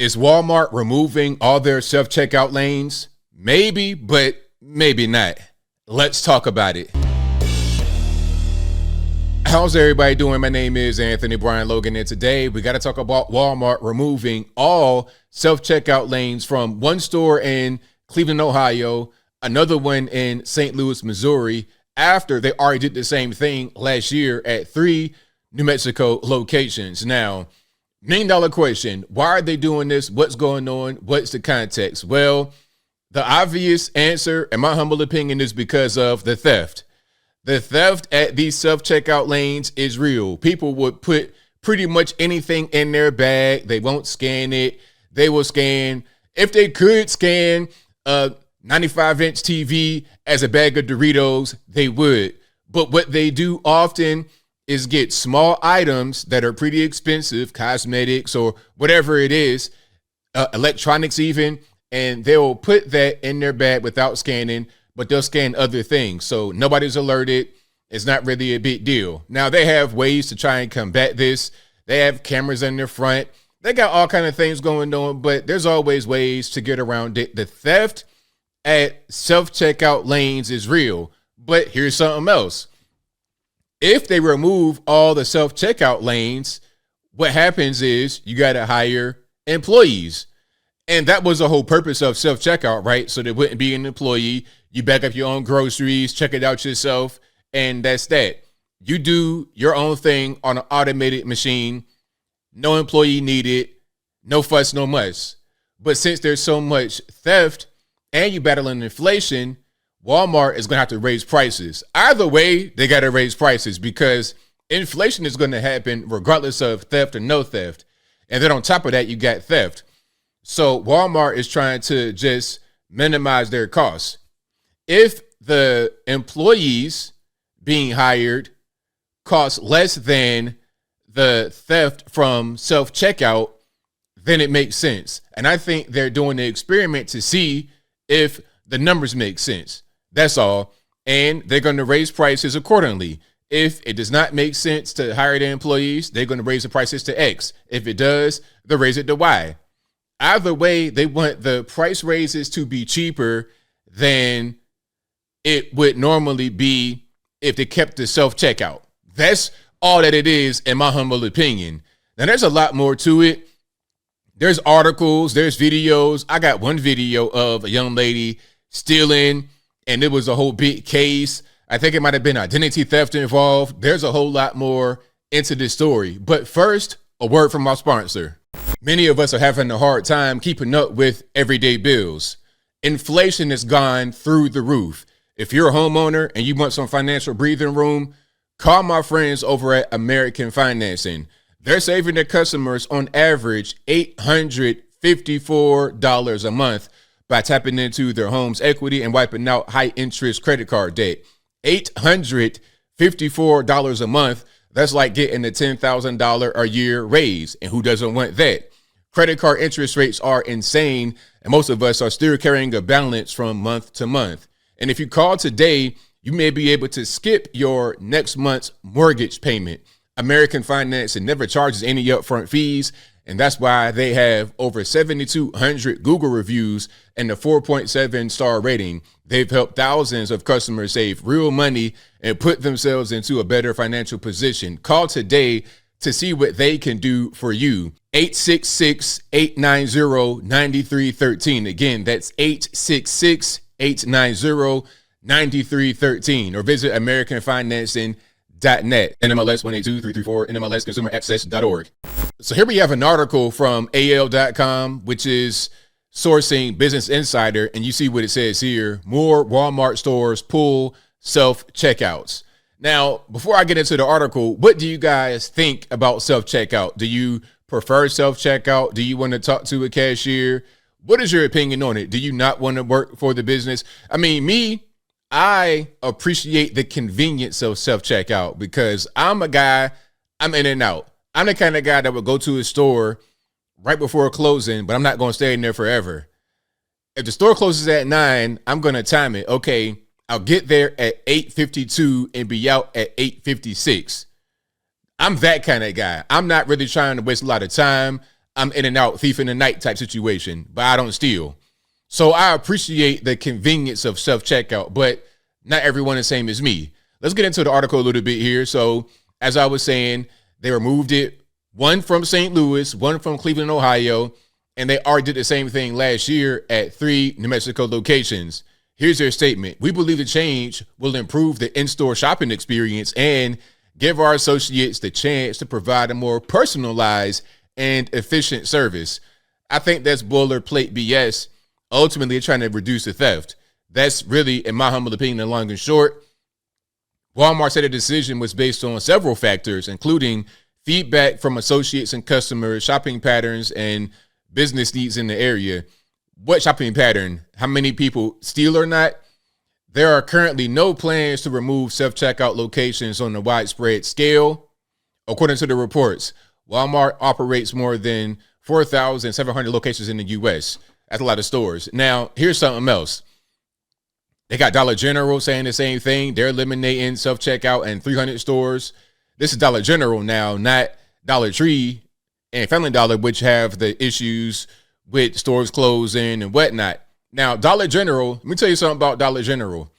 Is Walmart removing all their self-checkout lanes? Maybe, but maybe not. Let's talk about it. How's everybody doing? My name is Anthony Brian Logan, and today we got to talk about Walmart removing all self-checkout lanes from one store in Cleveland, Ohio, another one in St. Louis, Missouri, after they already did the same thing last year at 3 New Mexico locations. Now, $1 million question, why are they doing this? What's going on? What's the context? Well, the obvious answer, in my humble opinion, is because of the theft. The theft at these self-checkout lanes is real. People would put pretty much anything in their bag. They won't scan it. They will scan, if they could scan a 95-inch TV as a bag of Doritos, they would. But what they do often is get small items that are pretty expensive, cosmetics or whatever it is, electronics even, and they will put that in their bag without scanning, but they'll scan other things. So nobody's alerted. It's not really a big deal. Now, they have ways to try and combat this. They have cameras in their front. They got all kind of things going on, but there's always ways to get around it. The theft at self-checkout lanes is real, but here's something else. If they remove all the self-checkout lanes, what happens is you got to hire employees. And that was the whole purpose of self-checkout, right? So there wouldn't be an employee. You back up your own groceries, check it out yourself, and that's that. You do your own thing on an automated machine. No employee needed, no fuss, no muss. But since there's so much theft and you battling inflation, Walmart is going to have to raise prices. Either way, they got to raise prices because inflation is going to happen regardless of theft or no theft. And then on top of that, you got theft. So Walmart is trying to just minimize their costs. If the employees being hired cost less than the theft from self-checkout, then it makes sense. And I think they're doing the experiment to see if the numbers make sense. That's all. And they're going to raise prices accordingly. If it does not make sense to hire the employees, they're going to raise the prices to X. If it does, they'll raise it to Y. Either way, they want the price raises to be cheaper than it would normally be if they kept the self-checkout. That's all that it is, in my humble opinion. Now, there's a lot more to it. There's articles, there's videos. I got one video of a young lady stealing, and it was a whole big case. I think it might have been identity theft involved. There's a whole lot more into this story. But first, a word from our sponsor. Many of us are having a hard time keeping up with everyday bills. Inflation has gone through the roof. If you're a homeowner and you want some financial breathing room, call my friends over at American Financing. They're saving their customers on average $854 a month by tapping into their home's equity and wiping out high interest credit card debt. $854 a month. That's like getting a $10,000 a year raise. And who doesn't want that? Credit card interest rates are insane, and most of us are still carrying a balance from month to month. And if you call today, you may be able to skip your next month's mortgage payment. American Financing never charges any upfront fees, and that's why they have over 7,200 Google reviews and a 4.7 star rating. They've helped thousands of customers save real money and put themselves into a better financial position. Call today to see what they can do for you. 866-890-9313. Again, that's 866-890-9313, or visit AmericanFinancing.net. NMLS 182334, NMLSConsumerAccess.org. So here we have an article from AL.com, which is sourcing Business Insider, and you see what it says here. More Walmart stores pull self-checkouts. Now, before I get into the article, what do you guys think about self-checkout? Do you prefer self-checkout? Do you want to talk to a cashier? What is your opinion on it? Do you not want to work for the business? I mean, I appreciate the convenience of self-checkout because I'm a guy, I'm in and out. I'm the kind of guy that would go to a store right before closing, but I'm not going to stay in there forever. If the store closes at 9, I'm going to time it. Okay, I'll get there at 8:52 and be out at 8:56. I'm that kind of guy. I'm not really trying to waste a lot of time. I'm in and out, thief in the night type situation, but I don't steal. So I appreciate the convenience of self-checkout, but not everyone is the same as me. Let's get into the article a little bit here. So as I was saying, they removed it, one from St. Louis, one from Cleveland, Ohio, and they already did the same thing last year at 3 New Mexico locations. Here's their statement. We believe the change will improve the in-store shopping experience and give our associates the chance to provide a more personalized and efficient service. I think that's boilerplate BS. Ultimately, they're trying to reduce the theft. That's really, in my humble opinion, the long and short. Walmart said the decision was based on several factors, including feedback from associates and customers, shopping patterns, and business needs in the area. What shopping pattern? How many people steal or not? There are currently no plans to remove self-checkout locations on a widespread scale. According to the reports, Walmart operates more than 4,700 locations in the U.S. That's a lot of stores. Now, here's something else. They got Dollar General saying the same thing. They're eliminating self-checkout in 300 stores. This is Dollar General now, not Dollar Tree and Family Dollar, which have the issues with stores closing and whatnot. Now, Dollar General, let me tell you something about Dollar General.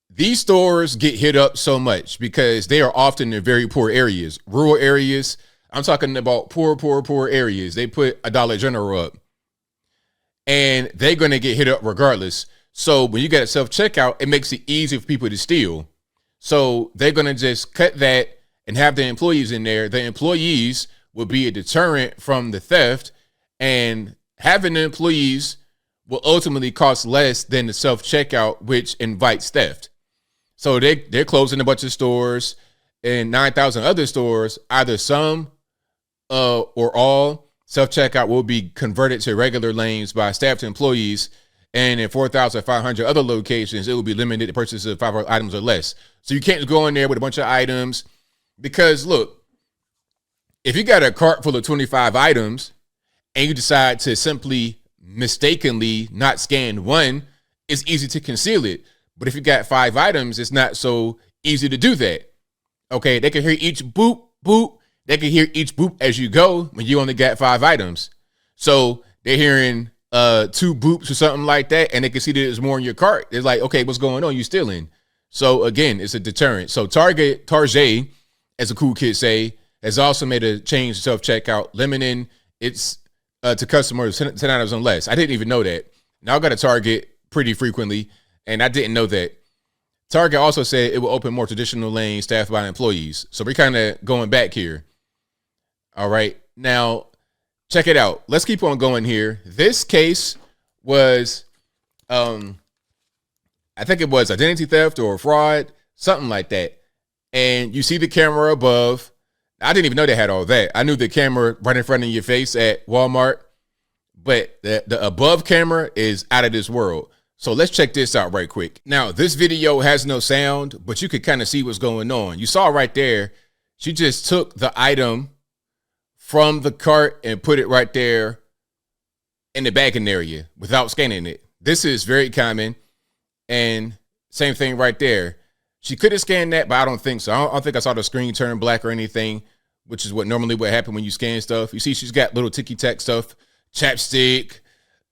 These stores get hit up so much because they are often in very poor areas, rural areas. I'm talking about poor areas. They put a Dollar General up and they're going to get hit up regardless. So when you get a self-checkout, it makes it easy for people to steal. So they're going to just cut that and have the employees in there. The employees will be a deterrent from the theft, and having the employees will ultimately cost less than the self-checkout, which invites theft. So they're closing a bunch of stores and 9,000 other stores. Either some or all self-checkout will be converted to regular lanes by staffed employees. And in 4,500 other locations, it will be limited to purchases of 5 items or less. So you can't just go in there with a bunch of items because, look, if you got a cart full of 25 items and you decide to simply mistakenly not scan one, it's easy to conceal it. But if you got 5 items, it's not so easy to do that. Okay, they can hear each boop, boop. They can hear each boop as you go when you only got 5 items. So they're hearing 2 boops or something like that, and they can see that there's more in your cart. It's like, okay, what's going on? You stealing. So again, it's a deterrent. So Target, as a cool kid say, has also made a change to self-checkout, limiting its to customers 10 items or less. I didn't even know that. Now I got to Target pretty frequently, and I didn't know that. Target also said it will open more traditional lanes staffed by employees. So we're kind of going back here. All right. Now, check it out. Let's keep on going here. This case was, I think it was identity theft or fraud, something like that. And you see the camera above. I didn't even know they had all that. I knew the camera right in front of your face at Walmart, but the above camera is out of this world. So let's check this out right quick. Now, this video has no sound, but you could kind of see what's going on. You saw right there, she just took the item from the cart and put it right there in the bagging area without scanning it. This is very common. And same thing right there. She could have scanned that, but I don't think so. I don't think I saw the screen turn black or anything, which is what normally would happen when you scan stuff. You see she's got little ticky-tack stuff, chapstick,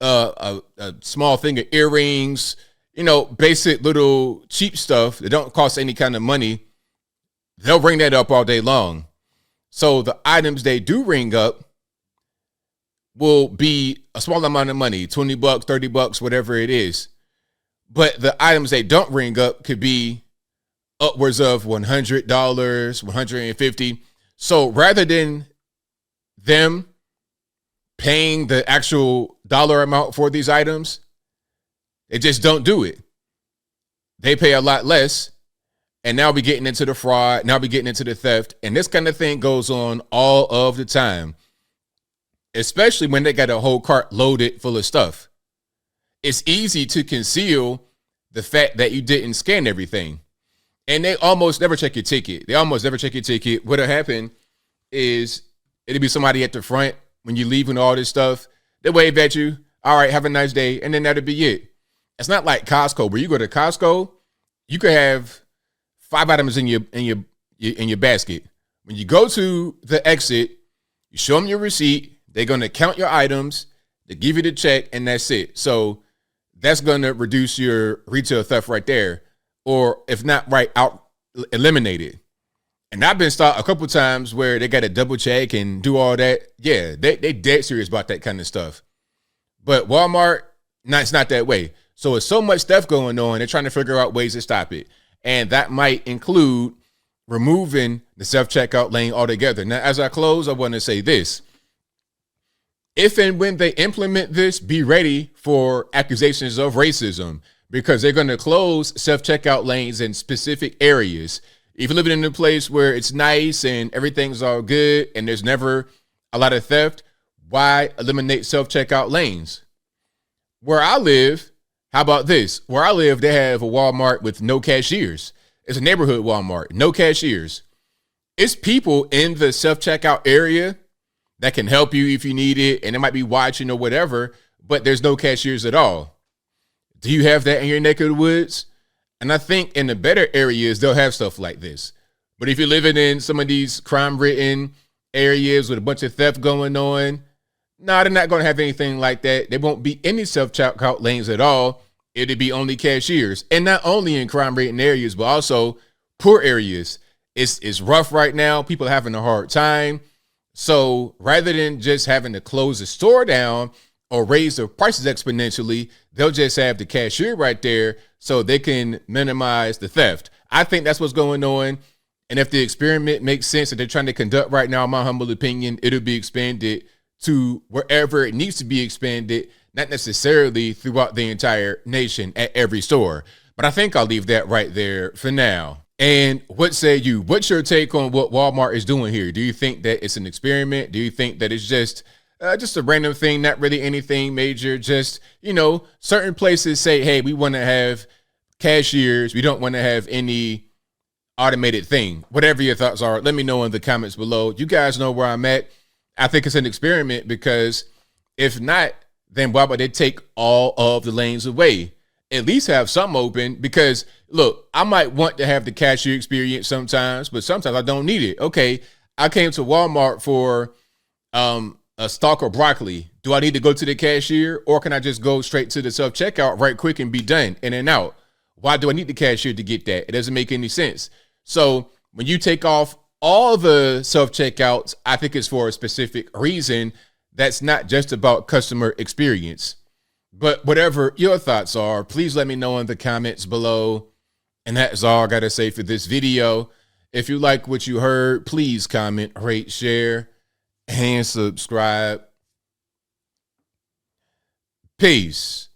a small thing of earrings, basic little cheap stuff that don't cost any kind of money. They'll ring that up all day long. So the items they do ring up will be a small amount of money, $20, $30, whatever it is. But the items they don't ring up could be upwards of $100, $150. So rather than them paying the actual dollar amount for these items, they just don't do it. They pay a lot less. And now we're getting into the fraud. Now we're getting into the theft. And this kind of thing goes on all of the time, especially when they got a whole cart loaded full of stuff. It's easy to conceal the fact that you didn't scan everything. And they almost never check your ticket. What'll happen is it'll be somebody at the front when you leave and all this stuff. They wave at you. All right, have a nice day. And then that'll be it. It's not like Costco, where you go to Costco, you could have 5 items in your basket. When you go to the exit, You show them your receipt. They're going to count your items. They give you the check, and that's it. So that's going to reduce your retail theft right there. Or if not right out, eliminate it. And I've been stopped a couple times where they got to double check and do all that. Yeah, they dead serious about that kind of stuff. But Walmart, it's not that way. So it's so much stuff going on. They're trying to figure out ways to stop it. And that might include removing the self-checkout lane altogether. Now, as I close, I want to say this. If and when they implement this, be ready for accusations of racism, because they're going to close self-checkout lanes in specific areas. If you're living in a place where it's nice and everything's all good and there's never a lot of theft, why eliminate self-checkout lanes? Where I live, how about this? Where I live, they have a Walmart with no cashiers. It's a neighborhood Walmart, no cashiers. It's people in the self-checkout area that can help you if you need it, and they might be watching or whatever, but there's no cashiers at all. Do you have that in your neck of the woods? And I think in the better areas, they'll have stuff like this. But if you're living in some of these crime-ridden areas with a bunch of theft going on, no, they're not going to have anything like that. There won't be any self-checkout lanes at all. It'll be only cashiers. And not only in crime-ridden areas, but also poor areas. It's rough right now. People are having a hard time. So rather than just having to close the store down or raise the prices exponentially, they'll just have the cashier right there so they can minimize the theft. I think that's what's going on. And if the experiment makes sense that they're trying to conduct right now, in my humble opinion, it'll be expanded to wherever it needs to be expanded, not necessarily throughout the entire nation at every store. But I think I'll leave that right there for now. And what say you? What's your take on what Walmart is doing here? Do you think that it's an experiment? Do you think that it's just a random thing, not really anything major? Just, certain places say, hey, we want to have cashiers. We don't want to have any automated thing. Whatever your thoughts are, let me know in the comments below. You guys know where I'm at. I think it's an experiment, because if not, then why would they take all of the lanes away? At least have some open, because look, I might want to have the cashier experience sometimes, but sometimes I don't need it. Okay, I came to Walmart for a stalk of broccoli. Do I need to go to the cashier, or can I just go straight to the self-checkout right quick and be done, in and out? Why do I need the cashier to get that? It doesn't make any sense. So when you take off all the self-checkouts, I think it's for a specific reason. That's not just about customer experience. But whatever your thoughts are, please let me know in the comments below. And that is all I got to say for this video. If you like what you heard, please comment, rate, share, and subscribe. Peace.